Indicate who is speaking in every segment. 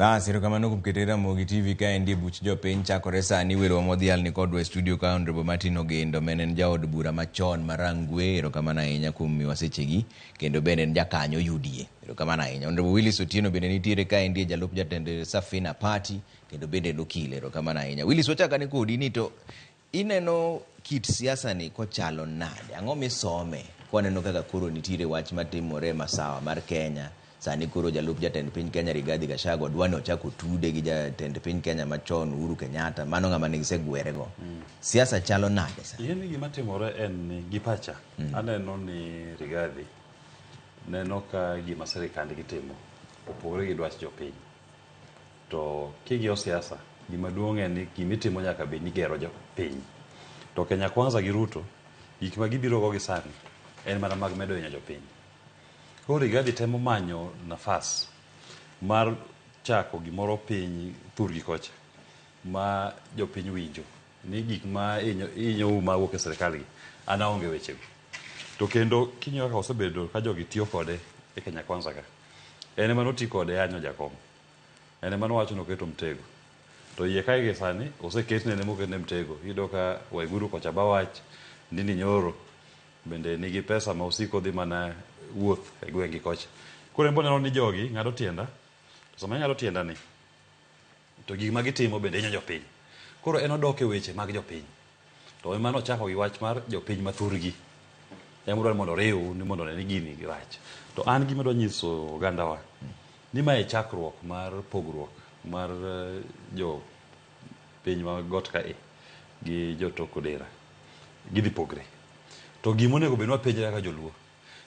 Speaker 1: Siro kamano kuom ketera Mogi TV ka endi buch jopiny chakore sani welo modhial ni kodwa studio ka Honorable Martin Ogendo menen jaod bura machon marangwe erokamano ahinya kuom miwa sechegi kendo bende en jakanyo UDA erokamano ahinya. Honorable Willis Otieno bende nitiere ka endi jalup jatend Safina Party kendo bende nokile erokamano ahinya. Willis, wachakane kodi ni to ineno kit siasa ni kochalo nade, ang'o misome kwaneno kaka koro nitiere wach matimore masawa mar Kenya sani koro jalup jatend piny Kenya Rigathi Gachagua dwani ochako tude gi jatend piny Kenya machon Uhuru Kenyatta, mano ng'ama negisegwere go. Siasa chalo nade sa?
Speaker 2: Yeni gima timore en gi pacha. Aneno ni Rigathi neno ka gima serikand gitimo opogore gi dwach jopiny. To kigio siasa gima duong' en ni gimitimo nyaka bed ni gero jopiny. To Kenya Kwanza gi Ruto gik ma gibiro go gi sani en mana mag medo hinya jopiny. Koro Rigathi temo manyo nafas mar chako gimoro piny thurgi kocha ma jopiny winjo ni gik ma inyo uma wuok e serikal gi ana onge weche go. To kendo kinyo ka osebedo ka jogi tiyo kode e Kenya Kwanza ka ene mano ti kode anyo jakom, ene mano wacho no keto mtego. To iye kae gi sani oseketne ne moketne mtego. Iyudo ka Waiguru kocha bawach Ndindi Nyoro bende nigi pesa ma osiko dhi mana wuoth e gwengi kocha. Koro embo neno ni jogi ng'ado tienda, to sama ng'ado tienda ni to gik ma gitimo bende hinyo jopiny. Koro en odok e weche mag jopiny. To ema nochako gi wach mar jopiny mathurgi. Emodwaro mondo riw ni mondo ne gini girach. To an gima dwa nyiso ogandawa ni ma e chakruok mar pogruok mar jo piny ma got ka gi jotok Odera gidhi pogre. To gima onego bed wapenjre kaka joluo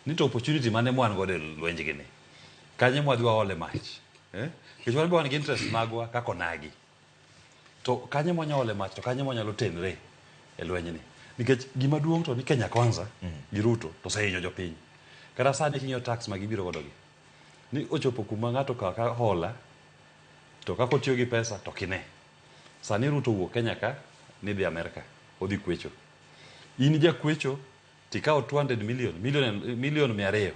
Speaker 2: ni to opportunity mane mwan godo e lwenj gini kanye mwadhi waole mach kech wan be wan gi interest magwa kako onagi, to kanye mwanya ole mach, to kanye mwanyalo tenre e lwenyni nikech gima duong' to ni Kenya Kwanza gi Ruto to sehinyo jopiny. Kata sani kinyo tax ma gibiro godo gi ni ochopo kuma ng'ato ka hola to kako tiyo gi pesa to kine. Sani Ruto wuok Kenya ka ni dhi Amerika odhi kwecho, in jakwecho tikao 200 milion 200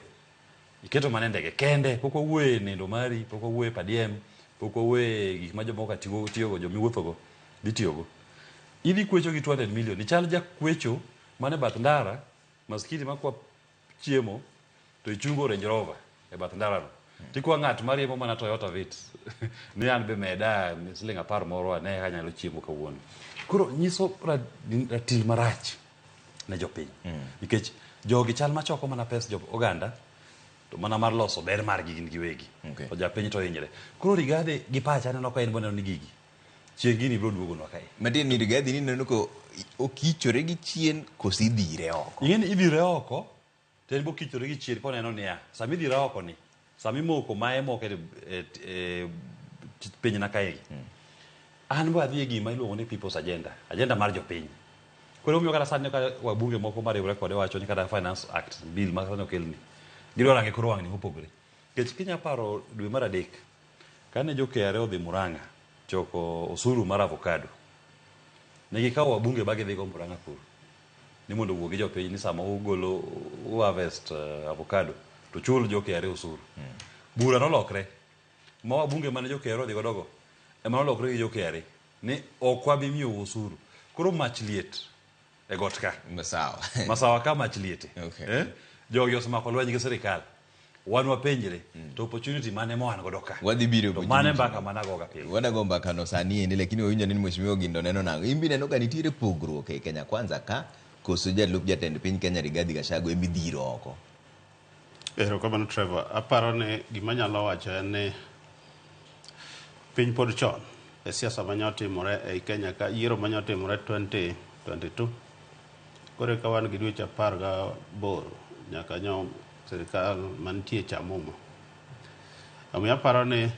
Speaker 2: iketo mana ndege kende, pok owuoye nindo mari, pok owuoye padiem, pok owuoye gik ma jomoko tiyogo jomiwuothogo dhi tiyogo. Idhi kwecho gi 200 milion, ichal jakwecho mane bath ndara maskini makwa chiemo to ichungo Range Rover e bath ndara no. Tikwa ng'at mariembo mana Toyota Vitz ni an be meda siling 10 moro ane kanyalo chiemo kawuono. Koro nyiso ratil marach ne jopiny nikech jogi chal machoko mana pes jo oganda to mana mar loso ber margi gin giwegi. To japiny to hinyre. Koro Rigathi gi pacha neno ka en boneno ni gigi chieng' gini biro duogonwa kae.
Speaker 1: Matin ni Rigathi ni neno ko okichore gi chien kosi idhire oko.
Speaker 2: Ing'eni idhire oko to en bokichore gi chien koneno niya sami idhire oko ni sami moko ma emoke e piny na kae. An bo adhi e gima iluongo ni People's Agenda mar jopiny. Koro omiyo kata sani ka wabunge moko mariwre kode wacho ni kata Finance Act bill ma sani okelni gidwa range koro wang'ni mopogre. Kech kinya paro dwe mar adek kane jo KRA odhi Murang'a choko osuru mar avocado, ne gikawo wabunge ba gidhi go Murang'a kuro ni mondo wuo gi jopiny ni sama ugolo harvest avocado to chul jo KRA osuru. Bura nolokre ma wabunge mane jo KRA odhi godogo ema nolokre gi jo KRA ni ok wabi miyo osuru. Koro mach liet e got ka masawa ka mach liete. Jogi osemako lweny gi sirikal, wan wapenjre to opportunity mane mwan godo ka
Speaker 1: wadhi biro
Speaker 2: to mane mbaka mana goga pile
Speaker 1: wadago mbaka no sani ende, lakini wawinjo ni Mheshimiwa Ogindo neno nango imbi neno ka nitiere pogruok e Kenya Kwanza ka koso jalup jatend piny Kenya Rigathi Gachagua emidhiro oko.
Speaker 3: Erokamano Trevor, aparo ni gima nyalo wacho en ni piny pod chon e siasa manyotimore e Kenya ka yiero manyotimore 2022 kore ka wan gi dweche 18 nyaka nyom sirikal mantie chamumo. Omiyo aparo ni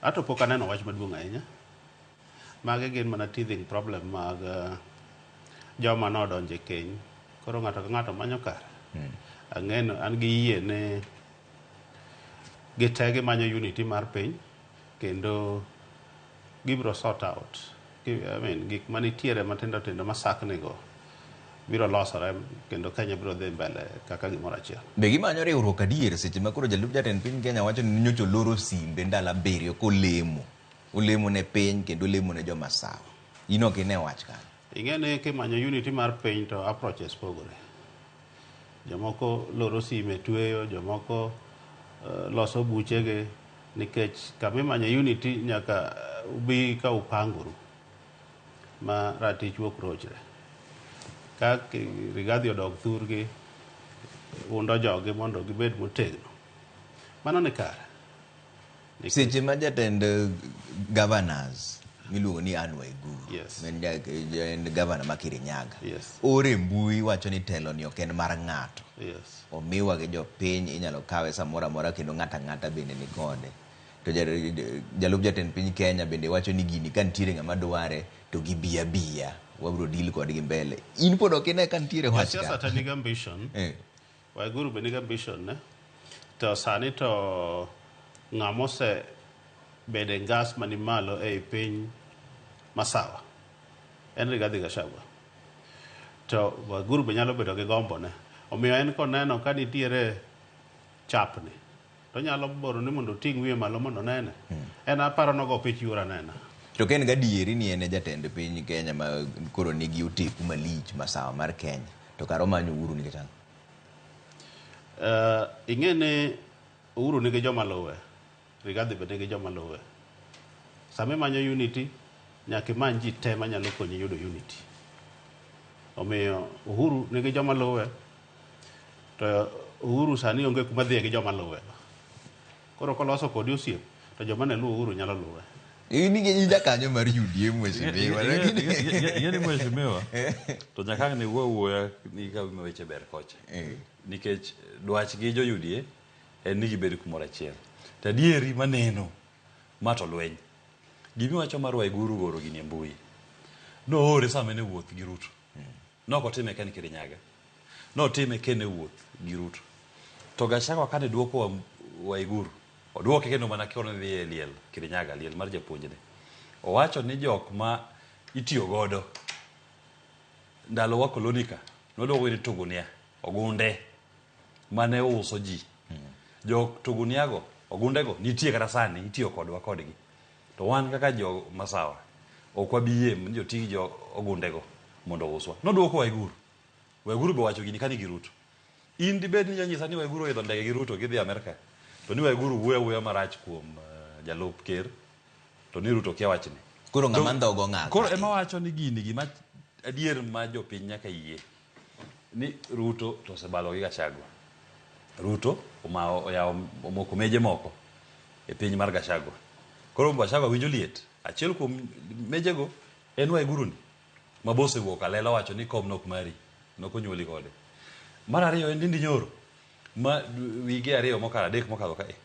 Speaker 3: ato pok aneno wach maduong' ahinya. Mage gin mana teething problem mag joma nodonje keny. Koro ng'ato ka ng'ato manyo kare. Ang'eno an gi yie ne gitegi manyo unity mar piny kendo gibro sort out. I mean, gik manitiere matindo tindo masaknigo biro losore kendo Kenya biro dhi mbele kaka gimoro achiel.
Speaker 1: Be gimanyo riwruok adier seche ma koro jalup jatend piny Kenya wacho ni nyocha oloro simbe ndalo 7 kolemo. Olemo ne piny kendo olemo ne joma sawa. In ok ine wach kan.
Speaker 3: Ing'eni kimanyo unity mar piny to approaches pogore. Jomoko loro sime tweyo, jomoko loso buchege, nikech kamimanyo unity nyaka ubi ka upangoru ma ratich wuok rochre. Ka Rigathi odog thurgi, undo jogi mondo gibed motegno. Mano ni kare.
Speaker 1: Seche ma jatend governors miluongo ni Anne Waiguru,
Speaker 3: Yes.
Speaker 1: en governor ma Kirinyaga.
Speaker 3: Yes.
Speaker 1: Ore mbui wacho ni telo ni ok en mar ng'ato.
Speaker 3: Yes.
Speaker 1: Omiwa gi jopiny inyalo kawe samoro amora kendo ng'ata bende ni kode. To jalup jatend piny Kenya bende wacho ni gini ka nitiere ng'ama dware to gibiya wabro deal kodgi mbele. In pod ok ine ka nitiere wach
Speaker 3: Siasa ta nigi ambition. Waiguru be nigi ambition ne. To sani to ng'amose bede ngas mani malo ei piny masawa en Rigathi Gachagua. To Waiguru be nyalo bedo gi gombo ne. Omiyo en koneno ka nitiere chapni to nyalo boro ni mondo ting' wiye malo mondo nene. En aparo nogo pich yura nena.
Speaker 1: To ken gadieri ni en jatend piny Kenya ma koro nigi oteku malich masawa mar Kenya. To karo manyo Uhuru nikech ang'o?
Speaker 3: Ing'eni Uhuru nigi joma luwe. Rigathi be nigi joma luwe. Sami manyo unity, nyaka imany ji te manyalo konyi yudo unity. Omiyo Uhuru nigi joma luwe, to Uhuru sani onge kuma dhiye gi joma luwe. Koro koloso kodi osiep, to joma ne luwo Uhuru nyalo luwe.
Speaker 1: Ni jakanyo mar UDA mheshimiwa.
Speaker 2: Yeni mheshimiwa. To nyaka ni wuoya ni ka weche ber kocha. Nikech dwach gi jo UDA en ni gibed kumoro achiel. To adieri maneno mato lweny. Gimi wacho mar Waiguru goro gini mbui. No ore sama ne wuoth gi Ruto. No ko time kan Kirinyaga. No time kene wuoth gi Ruto. To Gachagua kane duoko Waiguru. Oduoke kendo mana kone dhi liel Kirinyaga, liel mar japuonjne. Owacho ni jok ma itiyo godo ndalo wa kolonika noduogo ni Tugunia, ogunde mane uso ji. Jok Tuguniago, ogundego nitie kata sani itiyo kodwa kodgi. To wan kaka jo masawa ok wabiye jo tigi jo ogundego mondo uswa. Noduoko Waiguru. Waiguru be wacho gini kani gi Ruto. In dibed ni nyisa ni Waiguru idho ndege gi Ruto gidhi Amerika. To ni Waiguru wuoya marach kuom jalup ker. To ni Ruto kia wachni.
Speaker 1: Koro ng'ama ndhogo ng'ato.
Speaker 2: Koro ema wacho ni gini gima adier ma jopiny nyaka yie. Ni Ruto to osebalo gi Gachagua. Ruto omoko meje moko e piny mar Gachagua. Koro Gachagua winjo liet. Achiel kuom mejego en Waiguru ni. Mabose wuok alela wacho ni kom nok mari. Nokonyuoli kode. Mar ariyo en Ndindi Nyoro. Ma wige ariyo mokalo adek mokalo kae.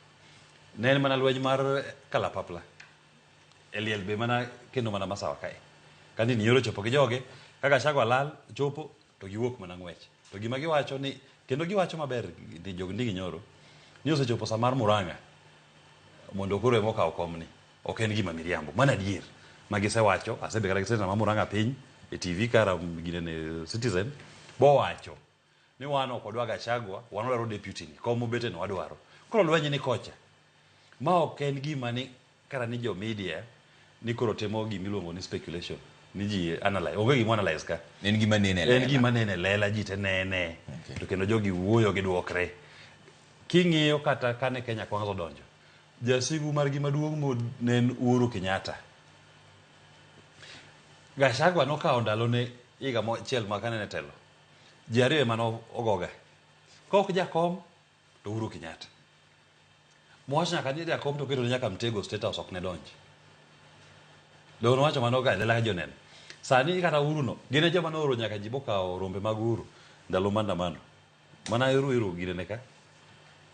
Speaker 2: Ne en mana lweny mar kalapapla. Eliel be mana kendo mana masawa kae. Ka Ndindi Nyoro chopo gi joge, ka Gachagua lal chopo to giwuok mana ng'wech. To gima giwacho ni kendo giwacho maber ni jog Ndindi Nyoro ni osechopo samar Murang'a mondo koro emo kaw komni. Ok en gima miriambo. Mana adier. Ma gisewacho, asebe kata gisena ma Murang'a piny e TV kara gine ne Citizen bo wacho ni wan ok odwa Gachagua, wan wadwaro deputy ni, kom obete no wadwaro. Koro lweny ni kocha. Ma ok en gima ni kara ni jo media ni koro temo gimiluongo ni speculation. Ni ji analyze. Onge gima analyze ka.
Speaker 1: En gima nene lela.
Speaker 2: En gima nene lela ji te nene. To kendo jogi wuoyo gi duokre. King'iyo kata kane Kenya kwanza donjo. Jasigu mar gima duong' mo nen Uhuru Kenyatta. Gachagua nokawo ndalo ne higa mochiel makane ne telo. Ji ariyo ema ogoga. Kok jakom to Uhuru Kenyatta. Mwach nyaka ni jakom to keto nyaka Mtego State House ok ne donji. Dono wacho manoga lela jonen. Sani kata Uhuru no, gine joma nooro nyaka jibo kawo rombe mag Uhuru ndalo maandamano. Mana iru gine ne ka.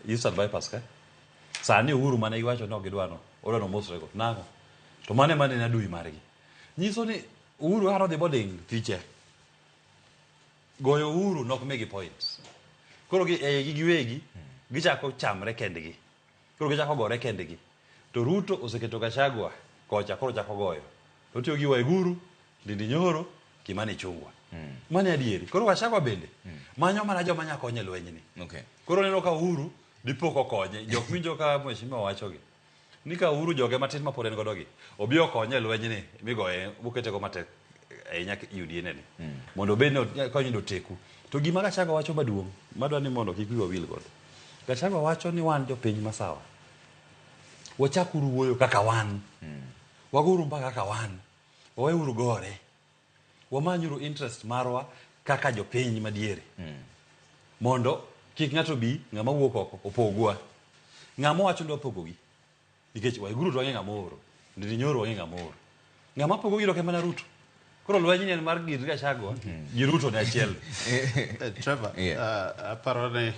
Speaker 2: Eastern bypass ka. Sani Uhuru mana iwacho no gidwano. Odwano mosrego. Nango. To mane na dui margi. Nyiso ni Uhuru haro dhi boding thiche. Goyo Uhuru nok megi points. Koro giwegi gichako chamre kendgi. Koro gichako gore kendgi. To Ruto oseketo Gachagua kocha koro chako goyo. To tiyo gi Waiguru, Ndindi Nyoro, Kimani Ichung'wa. Mane adieri. Koro Gachagua bende manyo mana joma nyako konye lweny ni.
Speaker 1: Okay.
Speaker 2: Koro neno ka Uhuru dipoko konye. Jok winjo ka mheshimiwa wachogi. Ni ka Uhuru joge matin ma pod en godo gi. Obi okonye lweny ni migoye bukete go matek ahinya UDA ni. Mondo bed no konyo do teku. To gima Gachagua wacho maduong' madwa ni mondo kik wiwa wil godo. Gachagua wacho ni wan jopiny masawa. Wachakuru wuoyo kaka wan. Waguru mpaka kaka wan. Waweuru gore. Wamanyuru interest marwa kaka jopiny madiere. Mondo kik ng'ato bi ng'ama wuok oko opogwa. Ng'ama wacho ndo opogogi. Nikech waiguru to wang'e ng'ama oro. Ndi nyoro wang'e ng'ama oro. Ng'ama opogogi do kemana Ruto. Koro lweny ni en mar gir Gachagua gi Ruto ne achiel.
Speaker 3: Trevor, aparo ni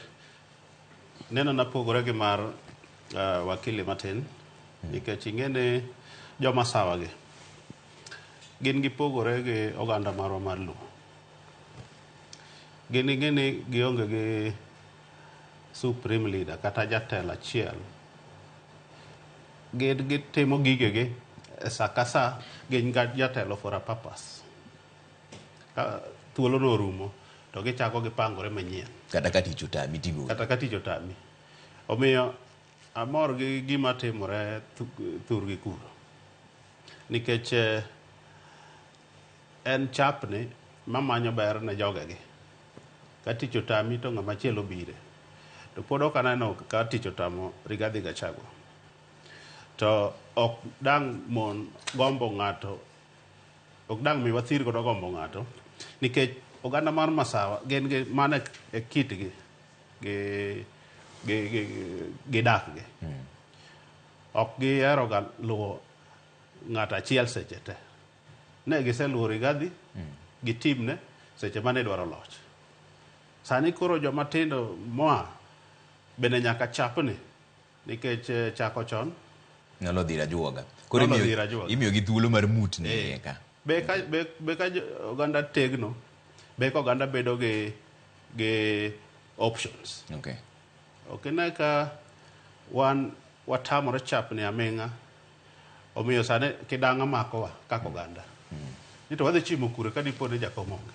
Speaker 3: neno napogore gi mar wakili matin nikech ing'ene joma sawa gi gin gipogore gi oganda marwa mar Luo. Gin ing'ene gionge gi supreme leader kata jatelo achiel. Gin gitimo gigegi sa ka sa gin jatelo for a purpose. Ka thuolo no rumo to gichako gipangore manyien.
Speaker 1: Kata ka tich otami tigo.
Speaker 3: Kata ka tich otami. Omiyo amor gi gima timore thurgi kuro. Nikech en chapni mamanyo ber ne jogegi. Ka tich otami to ng'ama chielo bire. To pod ok aneno ka tich otamo Rigathi Gachagua. To ok dang mon gombo ng'ato, ok dang mi wathir godo gombo ng'ato, nikech oganda mar masawa gen ge mana e kitgi gi dakgi. Ok gihero ga luwo ng'ato achiel seche te. Ne giseluwo Rigathi gi timne seche mane dwaro loch. Sani koro joma tindo moa bende nyaka chapni nikech chako chon
Speaker 1: Nyalo dhira juoga.
Speaker 3: Koro
Speaker 1: imiyo gi thuolo mar mut ne ka.
Speaker 3: Be ka oganda tegno, be ka oganda bedo gi options.
Speaker 1: Okay.
Speaker 3: Ok na ka wan watamore chapni aming'a. Omiyo sane kidanga makowa kaka oganda. Nito wadhi chimo kure ka dipo ni jakom onge.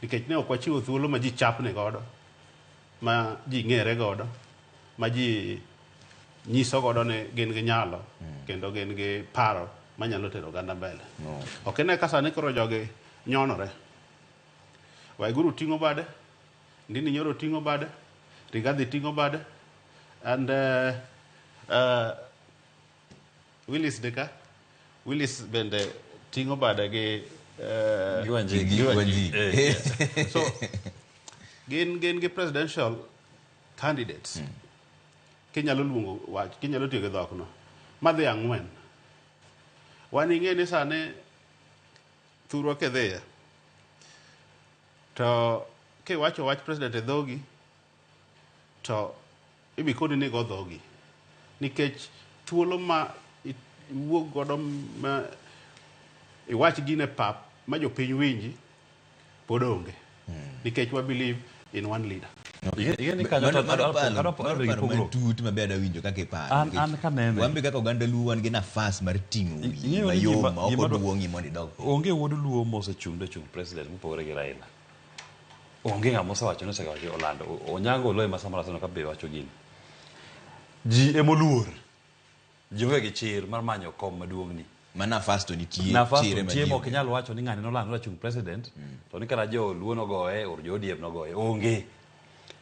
Speaker 3: Nikech ne ok wachiwo thuolo ma ji chapni godo, ma ji ng'ere godo, ma ji nyiso godo ni gin gi nyalo kendo gin gi paro manyalo tero oganda mbele. Ok ne ka sani koro jogi nyonore. Waiguru ting'o bade, Ndini Nyoro ting'o bade, Rigathi ting'o bade, and Willis Deka, Willis bende ting'o bade gi
Speaker 1: Wanji.
Speaker 3: So gin gi presidential candidates. Kinyalo luongo wach, kinyalo tiyo gi dhok no. Madhi ang'wen. Wan ing'e ni sani thurwa kedhiye. To kiwacho wach president e dhogi, to ibikoni ni go dhogi. Nikech thuolo ma iwuok godo ma iwach gine pap ma jopiny winji pod onge. Nikech we believe in one leader.
Speaker 1: Tut mabe ada winjo kaka iparo.
Speaker 2: An kanene.
Speaker 1: Wambe kaka oganda Luo wan gi nafas mar ting'o wi mayom ma ok oduong'i mondo idog.
Speaker 2: Onge wuod Luo mosechung president mopogore gi Raila. Onge ng'ama osewacho ni osegawacho Orlando. Onyango Oloi Masamara sano ka be wacho gini. Ji emoluor. Ji onge gi chir mar manyo kom maduong'ni.
Speaker 1: Ma nafas to nitie.
Speaker 2: Nitie ma ok nyalo wacho ni ng'ani nolando ochung president. To ni kata jo Luo nogoye, or jo ODM nogoye. Onge.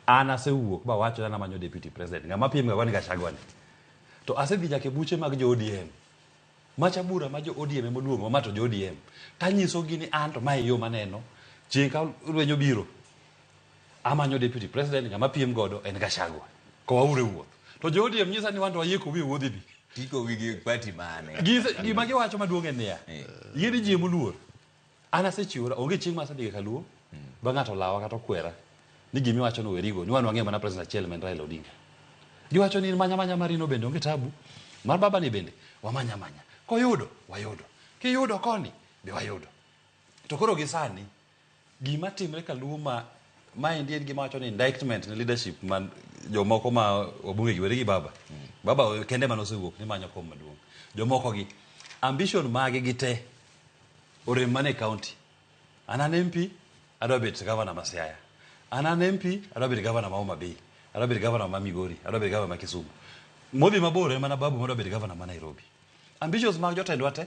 Speaker 2: An asewuok ba wacho na manyo deputy president. Ng'ama piem ga Gachagua ni. To asedhi nyaka buche mag jo ODM. Macha bura ma jo ODM emoluongo ma to jo ODM. Tanyiso gini an to mae yo maneno. Chieng' ka lwenyo biro. Amanyo deputy president ng'ama piem godo en Gachagua. Ko waure wuoth. To jo ODM nyisa ni wan to wayieko wi wuodhi ni.
Speaker 1: Tiko wigi party mane.
Speaker 2: Gima giwacho maduong' en niya. Yieni ji emoluor. An asechiwora onge chieng' ma asedhi ka Luo. Ba ng'ato lawa kata kwera. Ni gimi wacho no werigo ni wan wang'e mana president achiel men Raila Odinga. Giwacho ni manya marino bende onge tabu. Mar baba ni bende wamanya. Koyudo wayudo. Kiyudo koni be wayudo. To koro gisani gima timre ka Luo ma indien gima wacho ni indictment ni leadership man jomoko ma wabunge gi weri gi baba. Baba kende man osewuok ni manyo kom maduong'. Jomoko gi ambition mage gite orem mane county. An MP, adwa bet governor ma Siaya. An MP, adwa bet governor ma Homa Bay. Adwa bet governor ma Migori. Adwa bet governor ma Kisumu. Modhi mabor ema na Babu modwa bet governor ma Nairobi. Ambitions mag jotendwa te,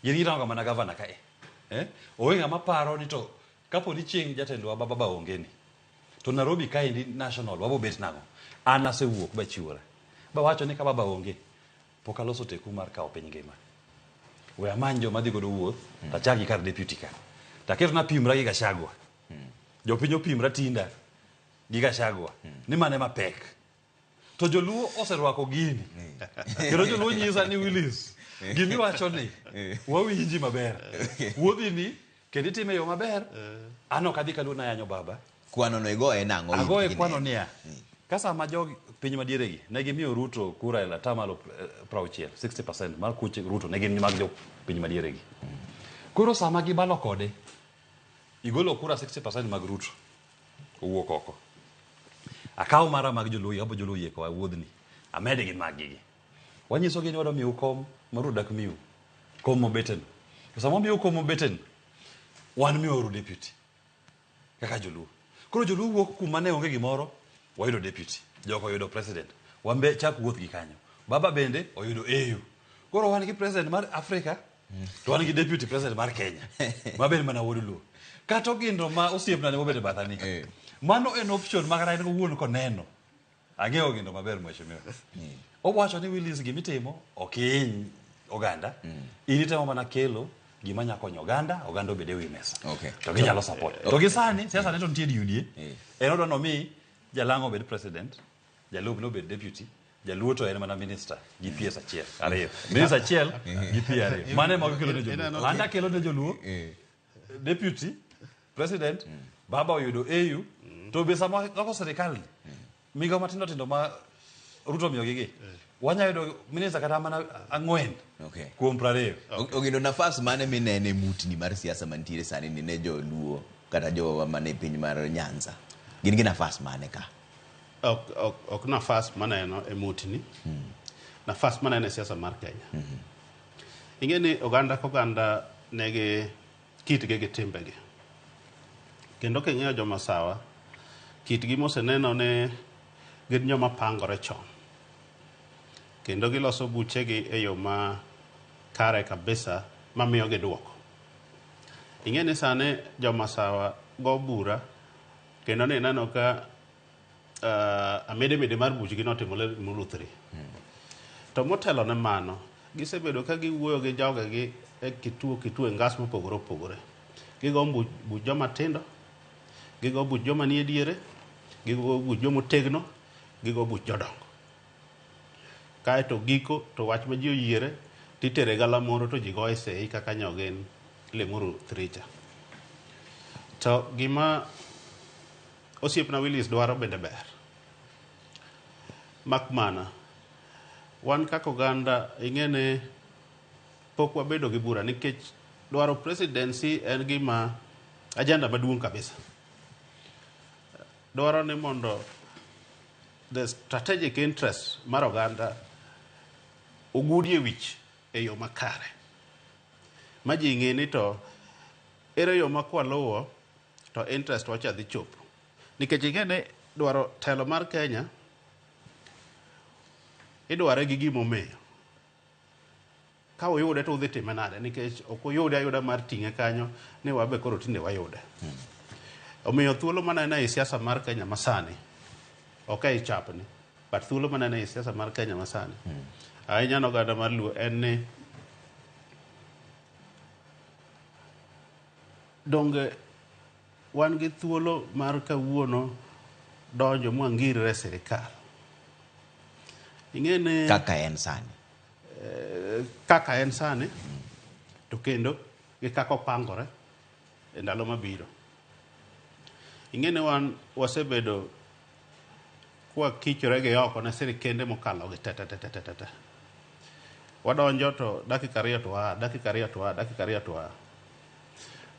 Speaker 2: gin girango mana governor kae. Onge ng'ama paro ni to kapo ni chieng' jatendwa baba onge ni. To Nairobi kae ndi national wabo bet nango. An asewuok ba chiwore. Ba wacho ni ka baba onge. Pok aloso teku mar kawo piny ngima. We amany joma dhi godo wuoth, tachagi kar deputy ka. Taketo na pimra gi Gachagua. Jopiny opimra tinda gi Gachagua. Ni mane mapek. To joluo oserwako gini. Kendo joluo nyisa ni Willis. Gimi wacho ni wawinji maber. Wuodhi ni kendo itime yo maber. Ano kadhi kaluo na yanyo baba.
Speaker 1: Kwano no igoe nang'o?
Speaker 2: Agoe kwano niya. Kasa ma jog piny madiere gi ne gimiyo Ruto kura e atamalo 60% mar kuche Ruto ne gin mag jo piny madiere gi. Koro sama gibalo kode igolo kura 60% mag Ruto owuok oko. Akaw mara mag joluo abo joluo yeko wuodhni. Amede gi mag gi. Wanyiso gi ni wado miu kom maru dak miu. Kom mobeten. Sama miu kom mobeten wan miu ru deputy. Kaka joluo. Koro joluo wuok kuma ne onge gimoro wayudo deputy. Joko oyudo president. Wambe chak wuoth gi kanyo. Baba bende oyudo AU. Koro wan gi president mar Africa to wan gi deputy president mar Kenya. Maber mana wuod luo. Kato gindo ma osiepna ne obede bathani. Mano en option magara en wuon ko neno. Angeo gindo maber mheshimiwa. Owacho ni Willis gimitimo okiny oganda. Initemo mana kelo gima nya konyo oganda obede wi mesa. To ginyalo support. To gisani siasa ne to nitie UDA. Enodo no mi Jalango bed president, Jalup no bed deputy, Jaluo to en mana minister, GPS achiel, ariyo. Minister achiel, GP ariyo. Mane mag kelo ne joluo. Anda kelo ne joluo. Deputy, president, baba oyudo AU, to be sama loko serikali. Migo matindo tindo ma Ruto miyo gigi. Wanya yudo minister kata mana 4. Kuom 20.
Speaker 1: Ogindo nafas mane minene mutni mar siasa mantiere sani ne joluo kata jo mane piny mar Nyanza. Gin gi nafas mane ka?
Speaker 3: Ok nafas maneno e mutni. Nafas maneno e siasa mar Kenya. Ingeni oganda negi kitgi gi timbegi. Kendo king'eyo joma sawa, kitgi moseneno ne gin joma pangore chon. Kendo giloso buchegi e yo ma kare kabisa mamiyo giduoko. Ingeni sane joma sawa go bura kendo ne neno ka amede mar buchgi notimore muluthri. To motelo ne mano, gisebedo ka giwuoyo gi jogegi e kituo e ngas mopogore opogore. Gigo buch joma tindo, gigo buch joma nie diere, gigo buch joma otegno, gigo buch jodongo. Kae to giko to wach ma ji oyiere titere galamoro to ji goye sei kaka nyogen lemuru thricha. To gima osiepna Willis dwaro bende ber. Makmana wan kaka oganda ing'ene pok wabedo gi bura nikech dwaro presidency en gima ajenda maduong' kabisa. Dwaro ni mondo the strategic interest mar oganda ogudie wich e yo makare. Ma ji ng'e ni to ere yo makwaluwo to interest wacha dhi chopo. Nikech ing'ene dwaro telo mar Kenya idware gi gimomeyo. Ka uyude to udhi time nade nikech ok uyude ayuda mar ting'e kanyo ni wabe koro tinde wayude. Omiyo thuolo manene e siasa mar Kenya masani ok ai chapni, but thuolo manene e siasa mar Kenya masani ahinya n'oganda mar Luo en ni donge wan gi thuolo mar kawuono donjo mwangirre sirikal. Ing'ene
Speaker 1: kaka en sani.
Speaker 3: Kaka en sani to kendo gi kaka opangore e ndalo mabiro. Ing'ene wan wasebedo kwa kichore gi oko na sirikende mokalo gi tete. Wadonjo to dakika 2 to dakika 2 to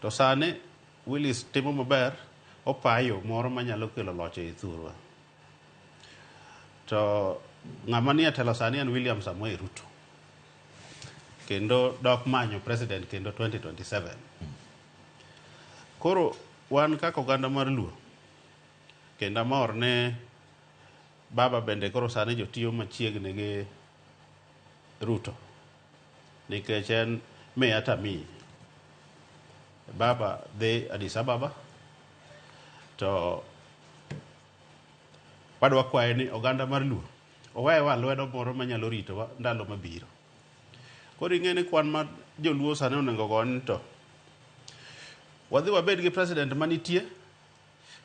Speaker 3: to sani Willis timo maber opayo moro manyalo kelo loch e thurwa. To ng'ama ni atelo sani en William Samoei Ruto. Kendo dok manyo president kendo 2027. Koro wan kaka oganda mar Luo kendo amor ne baba bende koro sani jotiyo machiegni gi Ruto nikech en miya tamiyi. Baba dhi Addis Ababa to wadwa kwaye ni oganda mar Luo owewa lwedo moro manyalo ritowa ndalo mabiro. Koro ing'e ni kwan ma joluo sani onego goni to wadhi wabed gi president manitie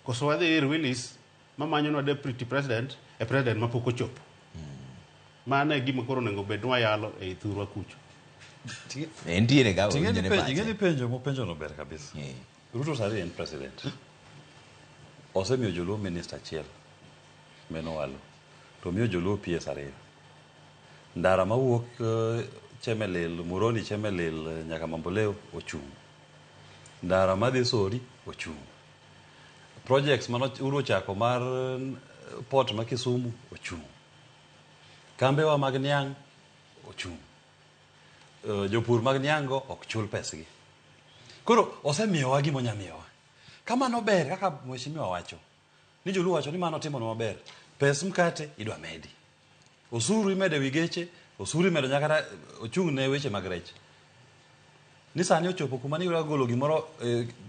Speaker 3: koso wadhi ir Willis mamanyonwa deputy president e president mapok ochopo. Mano e gima koro onego bed nwayalo e thurwa kucho.
Speaker 1: Entiere ga
Speaker 2: Tingeni penjo mopenjo no ber kabisa. Ruto sari en president. Osemiyo joluo minister achiel meno walo. To miyo joluo PS ariyo. Ndara mawuok Chemelil, Muroni Chemelil nyaka Mamboleo ochung'. Ndara madhi Sori ochung'. Projects mano uro chako mar port ma Kisumu ochung'. Kambewa mag Niang' ochung'. Jopur mag Niang'go ok chul pesgi. Koro osemiyowa gima onyamiyowa. Kamano ber kaka mheshimiwa wacho. Ni joluo wacho ni mano timo maber. Pes mkate idwa medi. Osuru imede wigeche, osuru imedo nyaka ochung' ne weche mag rech. Ni sani ochopo kuma ni ura golo gimoro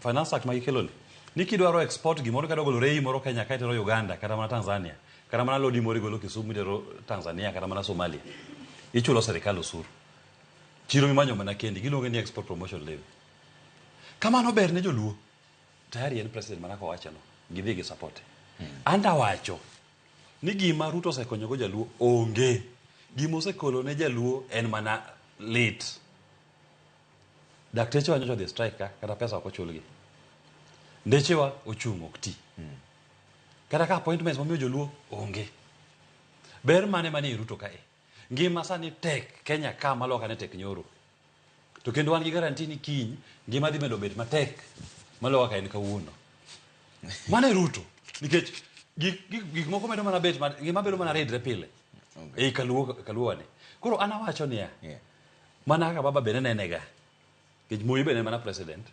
Speaker 2: finance act magikelo ni. Ni kidwaro export gimoro kata golo rei moro Kenya kata ro Uganda kata mana Tanzania. Kata mana lodi moro golo Kisumu tero Tanzania kata mana Somalia. Ichulo serikal osuru. Chiro mimanyo mana kendi giluongo ni export promotion levy. Kamano ber ne joluo. Tayari en president mana ko wacho no. Gidhi gi support. Anda wacho ni gima Ruto osekonyogo jaluo onge. Gima osekolo ne jaluo en mana lit. Dakteche wanyocho dhi strike kata pesa ok ochulgi. Ndechewa ochung' ok ti. Kata ka appointments mamiyo joluo onge. Ber mane mani Ruto kae. Ngima sani tek Kenya ka maloka ne tek nyoro. To kendo wan gi garanti ni kiny ngima dhi medo bet matek maloka en kawuono. Mane Ruto nikech gik moko medo mana bet ngima bedo mana redre pile. Ei kaluo ne. Koro ana wacho niya. Mana kaka baba bene nenega. Kech Moi bene mana president.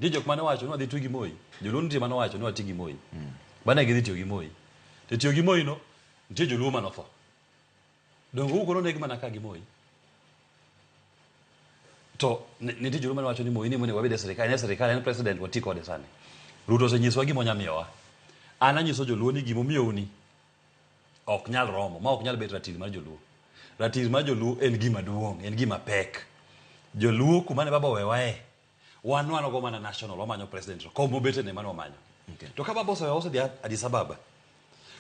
Speaker 2: Di jok mane wacho ni wadhi tugi Moi. Joluo nitie mane wacho ni wadhi gi Moi. Bana gidhi tiyo gi Moi. To tiyo gi Moi no nitie joluo manotho. Dongo uko negi mana ka gi Moi. To nitie joluo mane wacho ni Moi ni mone wabede serikal en president wati kode sani. Ruto osenyiswa gima onyamiyowa. An anyiso joluo ni gima omiyou ni ok nyal romo, ma ok nyal bet ratil mar joluo. Ratil mar joluo en gima duong', en gima pek. Joluo kuma ne baba wewae. Wan go mana national wamanyo president. Ko mobete ne mano wamanyo. To ka baba osewa osedhi Addis Ababa.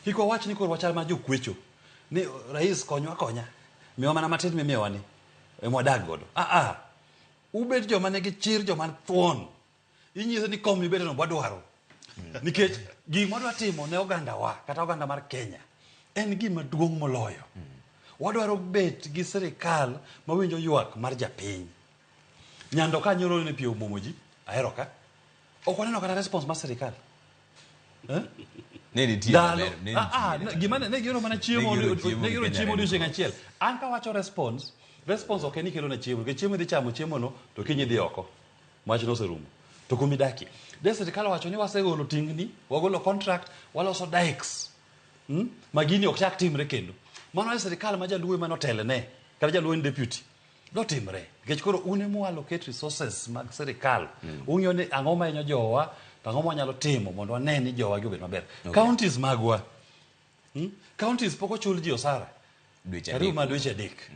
Speaker 2: Kiko wach ni koro wachal ma jokwecho. Ni rais konywa konya. Miwa mana matin mimiwa ni. Mwadag godo. Ubet joma negi chir joma thuon. Inyise ni kom ibet no wadwaro. Nikech gima wadwa timo ne oganda wa kata oganda mar Kenya en gima duong' moloyo. Wadwaro bet gi serikal mawinjo ywak mar japiny. Nyando ka nyoro ne pio momoji ahero ka. Ok waneno kata response mar serikal.
Speaker 1: Ne nitie
Speaker 2: gima ne giro mana chiemo ne giro chiemo odiochieng' achiel. An ka wacho response ok en ikelo na chiemo. Ke chiemo dhi chamo chiemo no to kinyi dhi oko. Mach no serumo. To kumidaki. De serikal wacho ni wasegolo tingni, wagolo contract, waloso dikes. Magini ok chak timre kendo. Mano e serikal ma jaluo ema notele ne. Kata jaluo en deputy. Do timre. Nikech koro une mu allocate resources mag serikal. Ung'eyo ni ang'o ma inyo jowa, ang'o ma wanyalo timo mondo wane ni jowa gibed maber. Counties magwa. Counties poko chul ji osara. Dweche adek.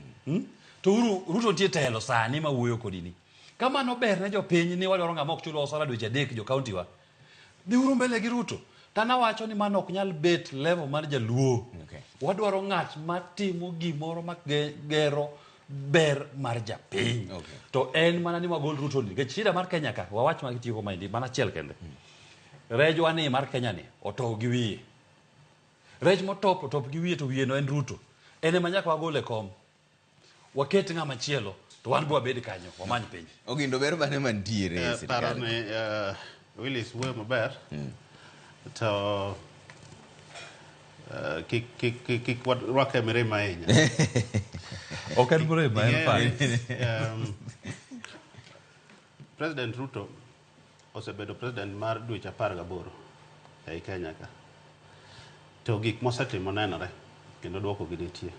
Speaker 2: To Ruto tie telo sani ma wuoyo kodini. Kama no ber ne jopiny ni wadwaro ng'ama ok chulo osara dweche adek jo county wa. Dhi uru mbele gi Ruto. Tana wacho ni mano ok nyal bet level mar jaluo. Wadwaro ng'at matimo gimoro magero ber mar japiny. To en mana ni wagol Ruto ni. Nikech shida mar Kenya ka, wawach magitiyo maendi, mana achiel kende. Rejwa ni mar Kenya ni, otow gi wiye. Rej motop gi wiye to wiye no en Ruto. Ene manyaka wagole kom. Waket ng'ama chielo. To wan bo abed kanyo, wamany piny.
Speaker 1: Ogindo ber mane mantiere
Speaker 3: serikal. Parone Willis wuoyo maber. To kik rwake mirima ahinya.
Speaker 2: Ok en mirima, en fine.
Speaker 3: President Ruto osebedo president mar dweche 18 ei Kenya ka. To gik mosetimo nenore kendo duoko gi nitie.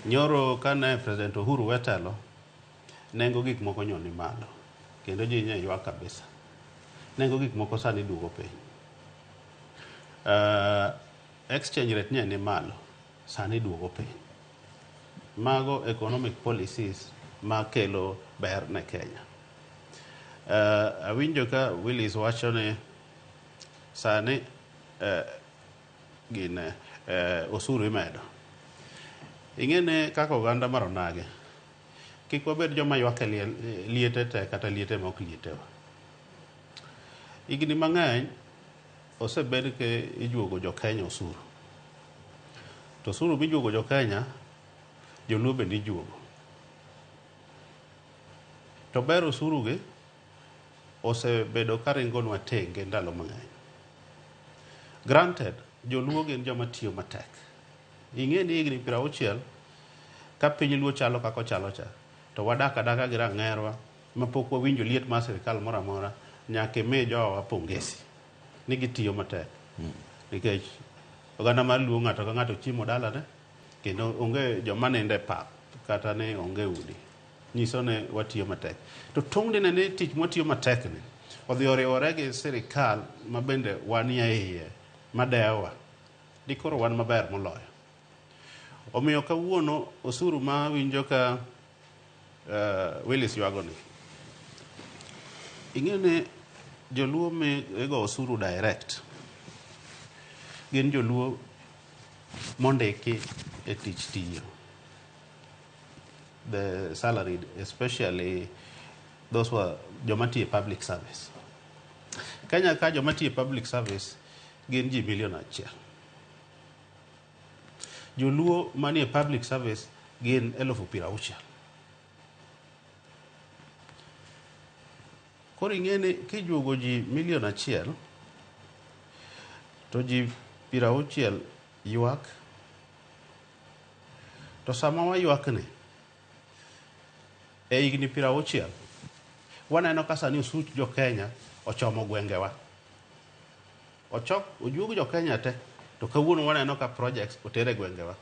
Speaker 3: Nyoro kane President Uhuru wetelo, nengo gik moko nyoni malo kendo ji nye ywak kabisa. Nengo gik moko sani duogo piny. Exchange rate nye ni malo sani duogo piny. Mago economic policies ma kelo ber ne Kenya. Awinjo ka Willis wacho ni sani gine osuru imedo. Ing'ene kaka oganda mar onage. Kik wabed joma ywak e liete te kata liete ma ok lietewa. Higni mang'eny osebed ke ijuogo jo Kenya osuru. To osuru mijuogo jo Kenya, joluo bende ijuogo. To ber osuru gi osebedo ka ringonwa tenge ndalo mang'eny. Granted, joluo gin joma tiyo matek. Ing'e ni higni 60 ka piny luo chalo kako chalo cha, to wadak adaka gi rang'erwa ma pok wawinjo liet mar sirikal moro amora, nyaka ime jowa pongesi ni gitiyo matek. Nikech oganda mar luo ng'ato ka ng'ato chiemo dalane, kendo onge joma ninde pap kata ne onge udi. Nyiso ne watiyo matek. To tong'ne ne tich mwatiyo matek ni odhi oriwore gi sirikal ma bende wanie iye madewa. Dikoro wan maber moloyo. Omiyo kawuono osuru ma winjo ka Willis ywago ni. Ing'ene joluo ego osuru direct. Gin joluo mondiki e tich tiyo. The salaried, especially those who are joma tiyo public service. Kenya ka joma tiyo public service gin ji 1 million. Joluo manie public service gin 60,000. Koro ing'ene kijuogo ji 1 million, to ji 60 ywak, to sama wa ywak ni e higni 60 waneno ka sani osuch jo Kenya ochomo gwengewa. Ojuogo jo Kenya te, to kawuono waneno ka projects otere gwengewa.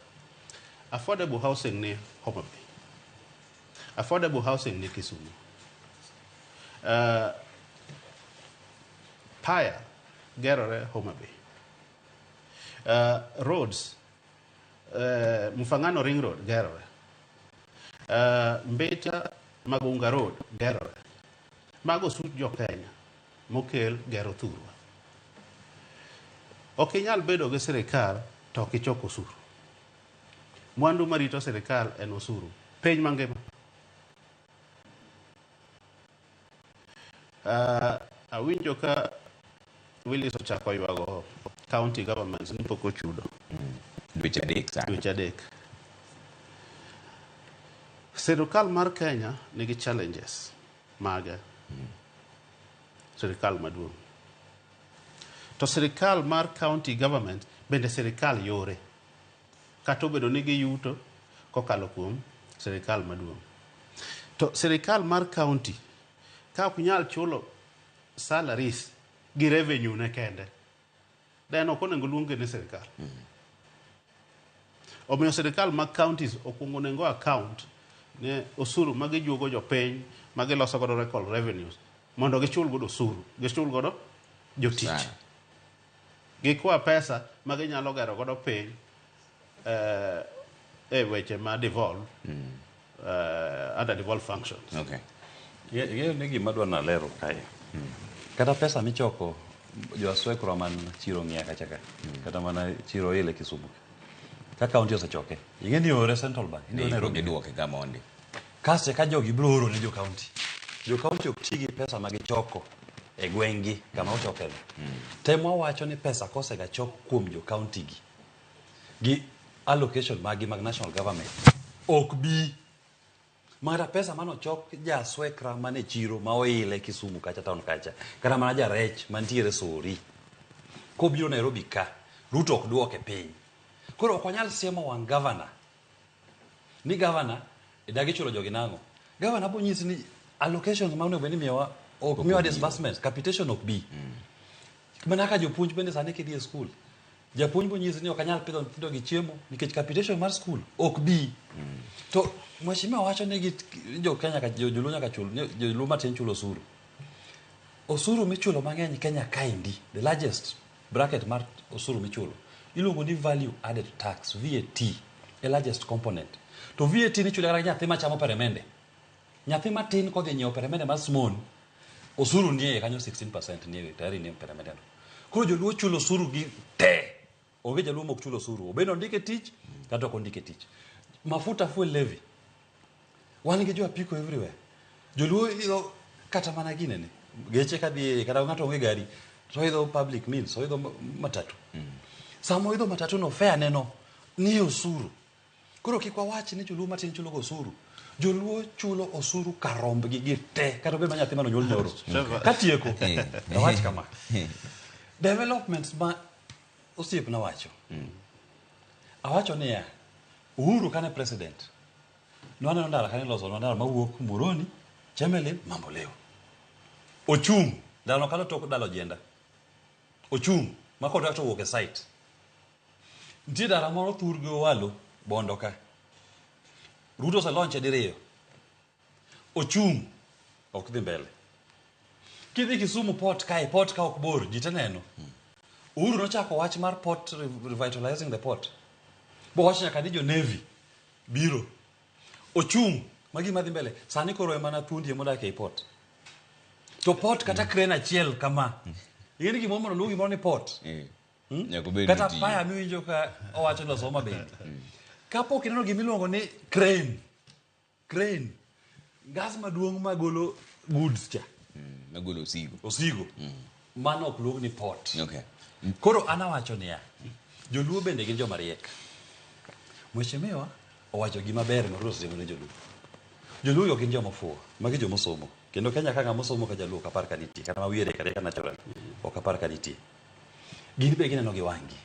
Speaker 3: Affordable housing ni Homa Bay. Affordable housing ni Kisumu. Paya gerore Homa Bay. Roads, Mufangano Ring Road gerore. Mbeta Magunga Road gerore. Mago such jo Kenya mokel gero thurwa. Ok inyal bedo gi sirikal to ok ichoko osuru. Mwandu marito sirikal en osuru. Piny mangima. Awinjo ka Willis ochako ywago county governments ni pok ochudo.
Speaker 1: Dweche adek.
Speaker 3: Sirikal mar Kenya nigi challenges mage. Sirikal maduong'. To sirikal mar county government bende sirikal yore. Kata obedo nigi yuto kokalo kuom sirikal maduong'. To sirikal mar county ka ok nyal chulo salaries gi revenue ne kende, then ok onego luonge ni sirikal. Omiyo sirikal mag counties okwongo nengo account ne osuru ma gijuogo jo piny ma giloso godo record revenues mondo gichul godo osuru, gichul godo jotich. Gikwa pesa ma ginyalo gero godo piny e weche ma devolve under devolve functions.
Speaker 1: Okay.
Speaker 2: Ye ne gima dwa nalero kae. Kata pesa michoko jo aswekro man chiro ng'ia kacha ka. Kata mana chiro ile Kisumu. Ka kaunti osechoke. Ing'e ni ore Central Bank.
Speaker 1: Ni Nairobi duoke kama ondi.
Speaker 2: Kase ka jogi biro oro ne jo kaunti. Jo kaunti ok tigi pesa ma gichoko e gwengi kama ochoke. Temo wacho ni pesa kose ga chok kuom jo kaunti gi allocation magi mag national government ok bi mara pesa mano chok ja swekra mane chiro ma oile Kisumu kacha town kacha kata mana ja rech mantiere Sori ko biro Nairobi ka Ruto ok duoke piny. Koro ok wanyal siemo wang governor ni governor idagi chulo jogi nango. Governor bo nyisi ni allocations ma onego beni miyowa ok miwa disbursements, capitation ok bi. Mana ka jopuonj bende sani kidhi e skul. Japuonj bo nyisi ni ok anyal pidho nyithindo gi chiemo nikech capitation mar skul ok bi. To mheshimiwa wacho ni jo Kenya ka joluo nyaka chul, joluo matin chulo osuru. Osuru michulo mang'eny Kenya kaindi, the largest bracket mar osuru michulo iluongo ni value added tax, VAT, the largest component. To VAT ni chulo kata nyathi machamo peremende. Nyathi matin kodhi nyiewo peremende mar small, osuru nie kanyo 16% nie tayari ni peremende no. Koro joluo chulo osuru gi te. Onge jaluo mok chulo osuru. Obedo ondike tich kata ok ondike tich. Mafuta fuel levy. Wan gi jo apiko everywhere. Joluo idho kata mana gine ni. Geche kadhi kata ng'ato onge gari. So idho public means, so idho matatu. Samo idho matatu no fare neno ni osuru. Koro kik wawach ni joluo matin chulo osuru. Joluo chulo osuru karomb gi te. Kata be manyathi mano nyuol nyoro. Katieko. Wach kama. Developments ma osiep na wacho. Awacho ni ya Uhuru kane president. Nwana ndara kane loso ndara mawuok Muroni, Chemelil, Mamboleo. Ochung, dalo kalo tok dalo jenda. Ochung, makoda to wuok e site. Ntie dara moro thurgi Owalo, Bondo ka. Ruto se launch diriyo. Ochung, ok dhi mbele. Kidhi Kisumu port ka ok bor, ji te neno. Uhuru nochako wach mar port, revitalizing the port. Bo wach nyaka ni jo Navy biro. Ochung, magi madhi mbele. Sani koro emana thundi modak e port. To port kata crane achiel kama. Ingeni gimo mondo lugi mondo ni port. Kata paya miwinjo ka owacho loso mabende. Kapok ineno gimiluongo ni crane. Crane. Gas maduong' magolo goods cha.
Speaker 1: Magolo
Speaker 2: osigo. Mano ok luong ni port.
Speaker 1: Okay.
Speaker 2: Koro anawacho niya. Joluo bende gin joma riek. Mheshimiwa owacho gima ber ma Ruto timo ne joluo. Joluo yo gin joma fuwo, magi joma somo. Kendo Kenya ka ng'ama somo ka jaluo kapar ka nitie, kata ma wiye ka natural. Ok apar ka nitie. Gin be gineno gi wang'gi.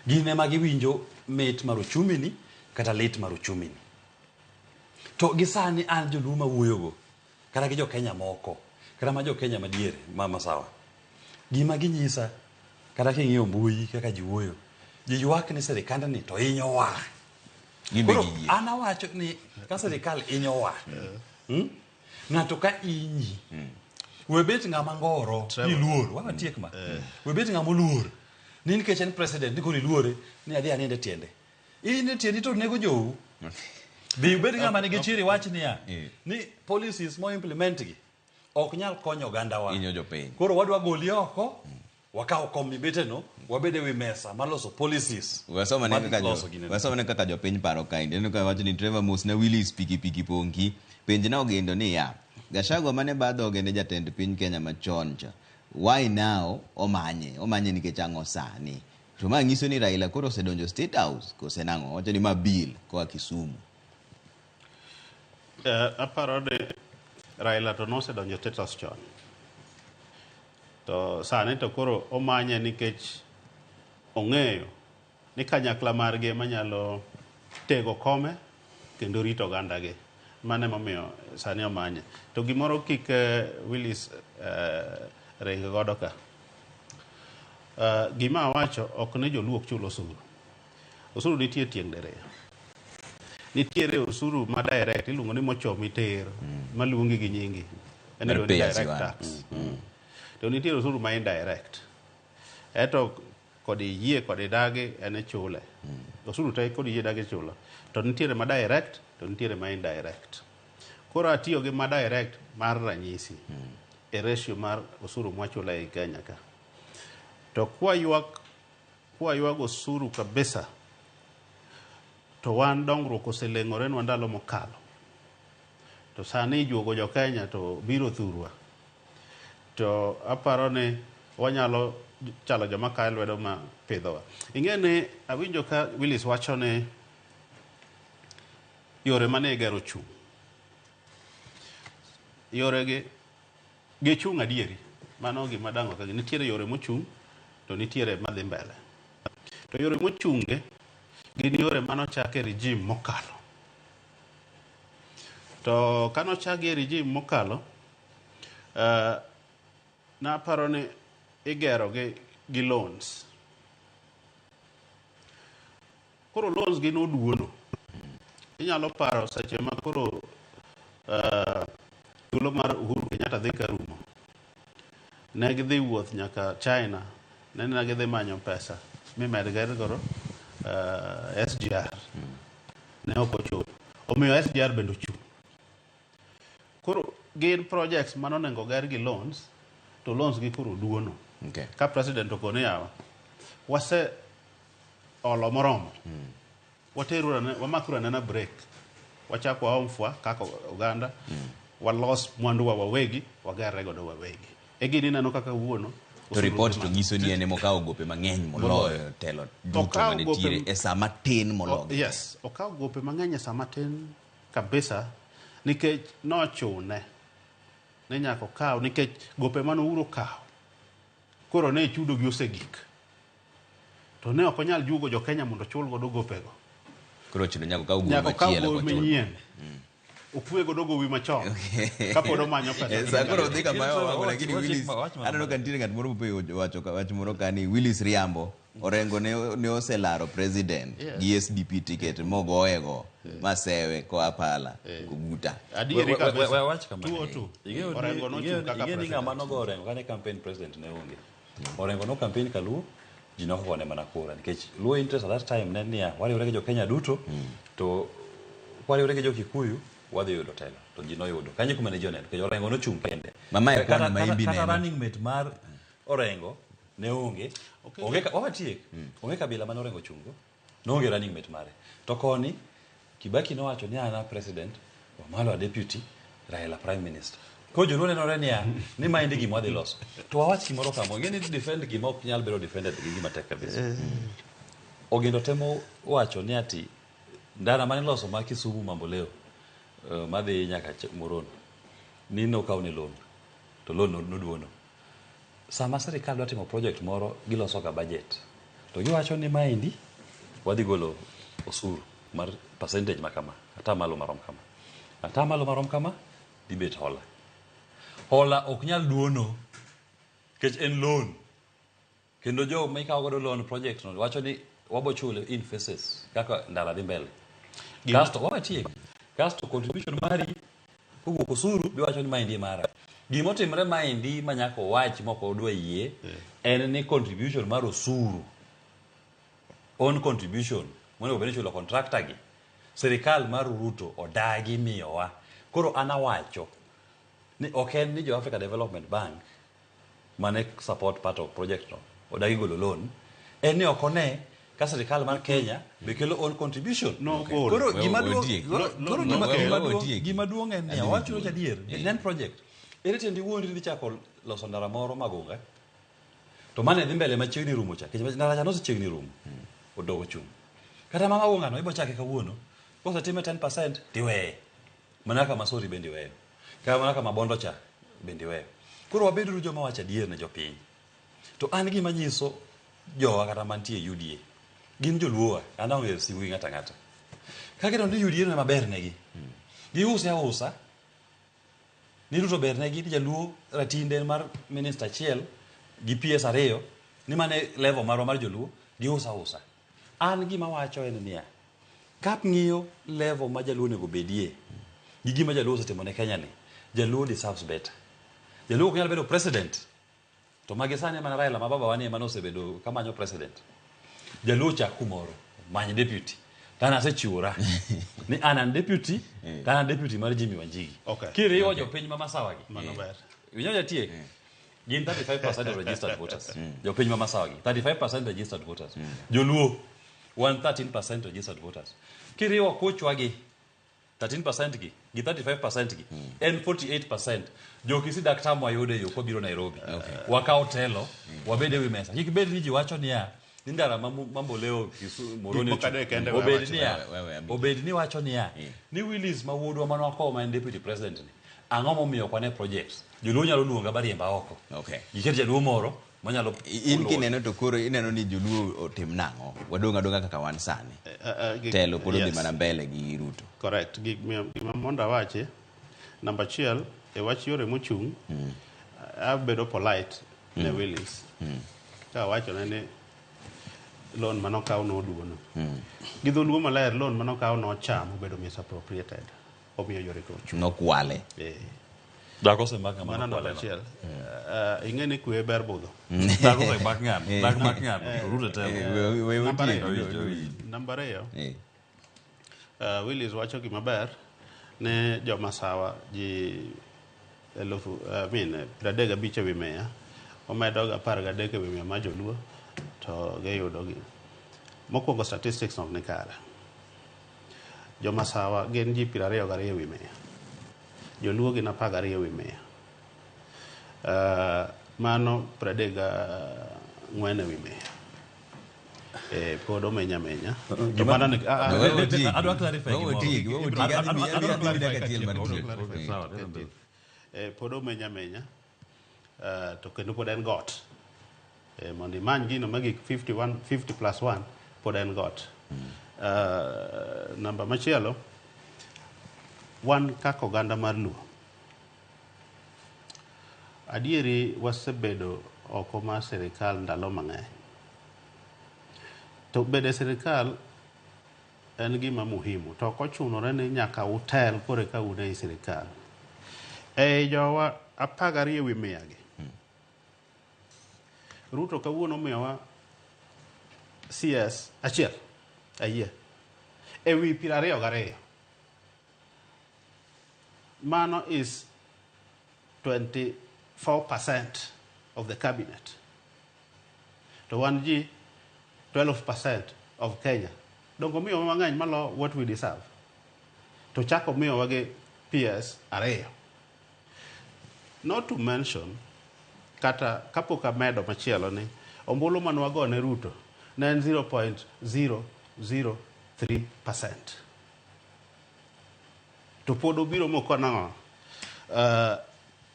Speaker 2: Gin ema giwinjo mit mar uchumi ni kata lit mar uchumi ni. To gisani an joluo ma wuoyogo, kata gi jo Kenya moko, kata ma jo Kenya madiere, mama sawa. Gima ginyisa, kata king'iyo mbui kaka ji wuoyo, ji ywak ni serikand ni to hinyowa. Koro anawacho ni ka serikal hinyowa. Ng'ato ka inyi. Webet ng'ama ngoro iluor, watiek ma. Webet ng'ama oluor. Ni nikech en president ni koro iluore ni adhi aninde tiende. In tiendi to nego jou. Bi ubed ng'ama nigi chiri wach niya ni policies mo implement gi ok nyal konyo oganda wa.
Speaker 1: Inyo jopiny.
Speaker 2: Koro wadwa goli oko, wakaw kom mibeteno, wabede wi mesa maloso policies.
Speaker 1: Wasoma ne kaka jopiny paro kainde. Neno ka wacho ni Trevor Mos na Willis piki ponki. Penj na ogendo ni ya. Gachagua mane badhoge ne jatend piny Kenya machon cha. Why now omanye nikech ang'o sani. To ma nyiso ni Raila koro osedonjo State House kose nang'o. Wacho ni ma bill koa Kisumu.
Speaker 3: Aparo ni Raila to nosedonjo State House chon. To sani to koro omanye nikech ong'eyo ni kanyakla margi manyalo tego kome kendo rito oganda gi. Mane momiyo sani omanye. To gimoro kik Willis ring godo ka. Gima awacho ok ne joluo chulo osuru. Osuru nitie tieng' diriyo. Nitiere osuru ma direct iluongo ni mochomi ter maluongi gi nyingi. En direct tax. To nitiere osuru ma indirect. Eto kodi yie kodi dagi ene chule. Osuru te kodi yie dagi chulo. To nitiere ma direct, to nitiere ma indirect. Koro atiyo gi ma direct mar ranyisi. E ratio mar osuru mwachula e Kenya ka. To kwa yuag osuru kabisa. To wan dongruok oseleng'ore nwa ndalo mokalo. To sani juogo jo Kenya to biro thurwa. To aparo ni wanyalo chalo joma kae lwedo ma pidhowa. Ing'eni awinjo ka Willis wacho ni yore mane gero chung'. Yore gi chung' adieri. Mano gima dango ka nitiere yore mochung' to nitiere madhi mbele. To yore mochung'e gin yore manochake regime mokalo. To kanochake regime mokalo naparo ni igero gi loans. Koro loans gi noduono. Inyalo paro seche ma koro thuolo mar Uhuru Kenyatta dhi ka rumo. Ne gidhi wuoth nyaka China. Ne gidhi manyo pesa mimed gergoro SGR. Ne ok ochopo. Omiyo SGR bende ochung'. Koro gin projects manonengo ger gi loans, to loans gi koro duono.
Speaker 1: Okay.
Speaker 3: Ka president okone yawa, wase olo moromo. Wamakura na break. Wachako waomfwa kaka Uganda. Walos mwandu wa wawegi, wagare godo wawegi. Gini neno kaka wuono.
Speaker 1: To report to giso ni ene mokawo gope mang'eny moloyo telo duto manitiere e sama tin moloyo.
Speaker 3: Yes, okawo gope mang'eny e sama tin kabisa, nikech nochune ne nyako kawo nikech gope mano uro kawo. Koro ne chudo gi osegik. To ne ok onyal jugo jo Kenya mondo chul godo gopego.
Speaker 1: Koro chudo nyako kawo gope machielo
Speaker 3: ko chul. Opue godo gowi machon. Kapod omanyo pesa.
Speaker 1: Sa koro dhika mayo wango lakini Willis aneno ka nitiere ng'at moro mope wacho wach moro kani Willis Riambo Orengo ne oselaro president gi SDP ticket mogoego masewe ko apala kuguta.
Speaker 3: Adieri ka
Speaker 2: wach kama.
Speaker 3: Orengo no chung kaka president.
Speaker 2: Ng'ama nogo Orengo kane campaign president ne onge. Orengo no campaign ka Luo ji nokone mana kura nikech Luo interest at that time ne niya wariwre gi jo Kenya duto to wariwre gi jo Kikuyu wadhi yudo telo to ji noyudo kanye kuma ne joneno ke Orengo no chung kende
Speaker 1: mama e kwana maimbi
Speaker 2: ne running mate mar Orengo ne onge ka watiek onge kabila man Orengo chungo no onge running mate mare to koni Kibaki nowacho ni ana president Wamalwa deputy Raila prime minister ko joluo nenore ni maendi gima wadhi loso to wawach gimoro kamo ngeni defend gima ok nyal bedo defended gi gima tek kabisa Ogendo temo wacho ni ati ndara mane loso ma Kisumu Mamboleo madhi nyaka Murono ni nokaw ne loan to loan noduono sama sirikal dwa timo project moro giloso ga budget to giwacho ni maendi wadhi golo osuru mar percentage makama ata malo marom kama dibet hola ok nyal duono kech en loan kendo jo maikaw godo loan project no wacho ni wabochule in phases kaka ndara dhi mbele gasto watiek gasto contribution mari kowuok osuru biwacho ni maendi mara gimotimre maendi manyako wach moko odwa yie en ni contribution mar osuru on contribution monego bed ni chulo contractor gi sirikal mar Ruto odagi miyowa koro anawacho ni ok ni jo Africa Development Bank mane support part of project no odagi golo loan en ni okone ka sirikal mar Kenya be kelo on contribution koro gima duong en ni wacho adier en project ere tendi wuondi dhi chako loso ndara moro Magunga to mane dhi mbele machiegni rumo cha kech ndara cha nosechiegni rumo odogo chung kata mama Magunga no ibo chake kawuono kose time 10% tiweye manaka Masori bende weyo kama manaka Mabondo cha bende weyo koro wabedo joma wacho adier ne jopiny to an gima nyiso jowa kata mantie UDA gin joluo ana onge siwi ngata kagero ndi UDA ne maber negi giusa ni Ruto ber negi jaluo ratinde mar minister chiel gi PS ariyo ni mane level mar joluo giusa an gima wacho en niya kap ng'iyo level ma jaluo nego bedie gi gima jaluo osetimo ne Kenya ni jaluo deserves better jaluo ok nyal bedo president to magesane mana Raila mababa wanie mano osebedo kamanyo president jaluo cha kumoro many deputy kana sechiura ni anan deputy kana deputy mar Jimmy Wanjigi kiriwo jopiny ma Masawa gi
Speaker 3: mano ber
Speaker 2: winyo tie gin 35% registered voters jopiny ma Masawa gi 35% registered voters joluo 13% registered voters kiriwo kochwa gi 13% gi 35% gi en 48% jokisi daktar mwayode yo kobiro Nairobi wakao telo wabede wi mesa kikibedi ni jiwacho niya ndara Mamboleo Moroni obedi ni wacho niya ni Willis mawuodwa mano akoma deputy president ni ang'o momiyo kwane projects joluo nyalo luonga bariemba oko giket jaluo moro manyalo
Speaker 1: in kineno to koro ineno ni joluo otim nang'o wadonga kaka wan sani telo pod dhi mana mbele gi Ruto
Speaker 3: correct gima mondo awache namba 1 e wach yore mochung abedo polite ne Willis ka wacho ne loan manokaw noduono gi dholuo maler loan manokaw nocham obedo misappropriated omiyo yore koch
Speaker 1: nokwale
Speaker 2: Dako se mak
Speaker 3: mana namba achiel ing'e ni kwe ber budho
Speaker 2: Dako se mak ng'an. Dak mak ng'an. Rute temo.
Speaker 3: Namba ariyo Willis wacho gima ber ne jomasawa ji 35 ewi 100 omedo 13 ewi 100 ma joluo to giyudogi mokwongo statistics nok ni kare jomasawa gin ji 22 ewi 100 joluo gin 12 ewi 100 mano 34 ewi 100 pod omenya
Speaker 2: Adwa clarify
Speaker 3: pod omenya to kendo pod en got mondo imany gino magik 50 plus 1 pod en got namba machielo wan kaka oganda mar Luo adieri wasebedo oko mar sirikal ndalo mang'eny to bede sirikal en gima muhimu to ok ochunore ni nyaka utel kore ka un ei sirikal jowa 12 ewi 100 gi Ruto kawuono miyowa CS achiel ayie ewi 22 mano is 24% of the cabinet to wan ji 12% of Kenya dongo miyo mang'eny malo what we deserve to chako miyo wage PS ariyo not to mention kata kapok amedo machielo ni ombulu manwago ne Ruto ne en 0.003% to pod obiro mokono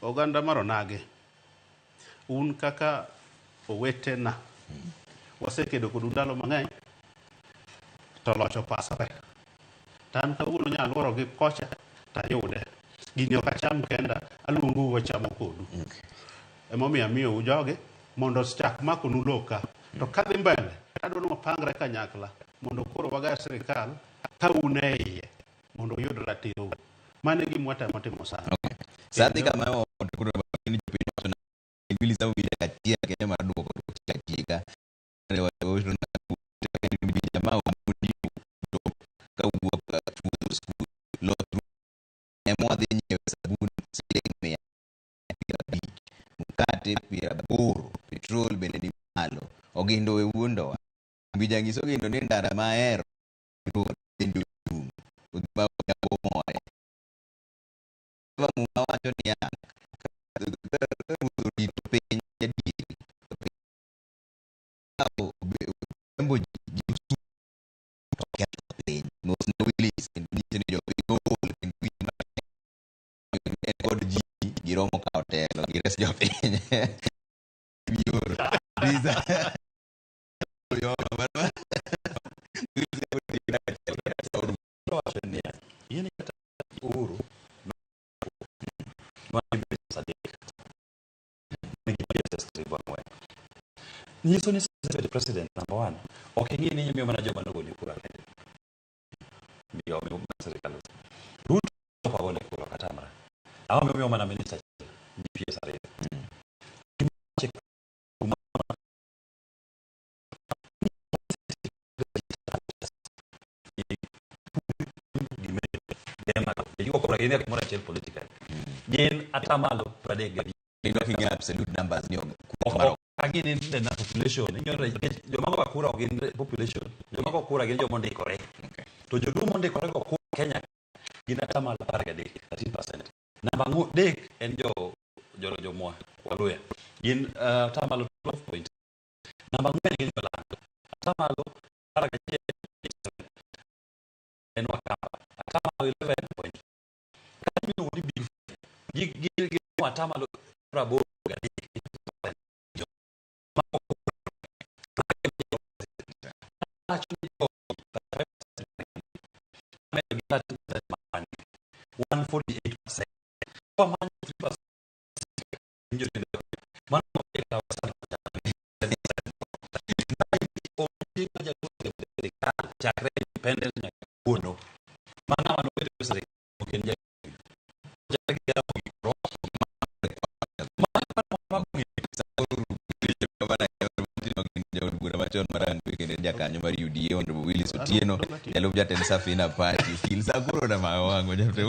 Speaker 3: oganda maronage un kaka owetena wasekedo kod ndalo mang'eny to locho pasore tan kawuono nyalworo gi kocha tayude gini ok acham kenda aluongo wachamo kodu emomiyo amiyo ujoge mondo chak makonu loka to kadhi mbele adwani wapangre kanyakla mondo koro waga sirikal ka une iye mondo yud ratiro mane gima watemo timo sana
Speaker 1: sadi kama kuro ni jopiny wacho na Willis awili katia Kenya mar duoko chika ne wacho na jamaa ka wuok school lot emodhi nyewe sabun siling 100 mkate 80 petrol bende ni malo ogindo we wuondowa bijangiso gindo ni ndara maero ndu udba yabo moe vamu wacho ni ya rito piny jadiri embo jisu to piny mos no Willis ni jo kod ji giromo ka hotel gires jo piny bior visa yo barba
Speaker 2: Uhuru nyiso ni the president number 1 okay ngine ni nyimyo manager manogo ni kura kende ndio mimi serikali Ruto kwa wale kura katamara au mimi mana minister DPS are Ini aku mana cel politika. Jen atamalo pradega.
Speaker 1: Looking at absolute numbers ni
Speaker 2: Kagi ni na population. Inyo jomako bakura ogin population. Jomako kura gin jomonde correct. To jodu monde correct ko Kenya gina atamalo parga 13%. Namba dek en jo moa waluya. Gin atamalo 12 point. Namba ngwen gin joland. Atamalo parga en wakapa. Atamalo 11 point. Kami wodi big gig atamalo rabo gadi independent nyaka kuno mana mano bedo sirikal oken ja ja mo
Speaker 1: bura machon marangwe kendo jakanyo mar UDA Honorable Willis Otieno, jalup jatend Safina Party, Kil Saguro na mawango jatend